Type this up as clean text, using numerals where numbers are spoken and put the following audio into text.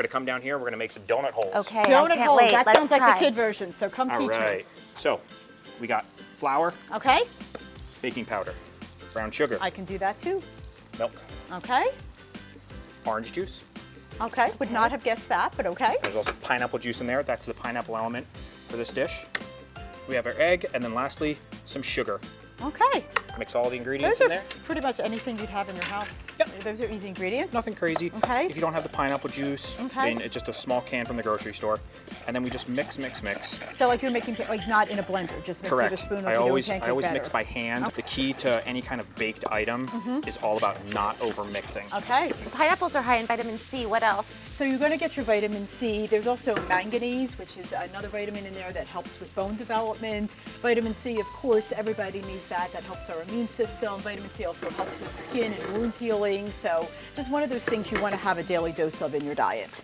gonna come down here, we're gonna make some donut holes. Okay, Donut I can't holes. wait. That Let's sounds try. like the kid version, so come All teach right. So, we got flour, me. Okay, baking powder, brown sugar, I can do that too. milk, Okay, orange juice. okay. Would not have guessed that, but okay. There's also pineapple juice in there. That's the pineapple element for this dish. We have our egg, and then lastly, some sugar. Okay. Mix all the ingredients Those in are there. pretty much anything you'd have in your house. Yep. Those are easy ingredients. Nothing crazy. Okay. If you don't have the pineapple juice, Okay. then it's just a small can from the grocery store. And then we just mix. So like you're making, like not in a blender, just mix with a Correct. spoon. I like always you do in pancake mix by batter. hand. The key to any kind of baked item is all about not over mixing. Okay. Pineapples are high in vitamin C. What else? So you're going to get your vitamin C. There's also manganese, which is another vitamin in there that helps with bone development. Vitamin C, of course, everybody needs that. That helps our immune system. Vitamin C also helps with skin and wound healing. So just one of those things you want to have a daily dose of in your diet.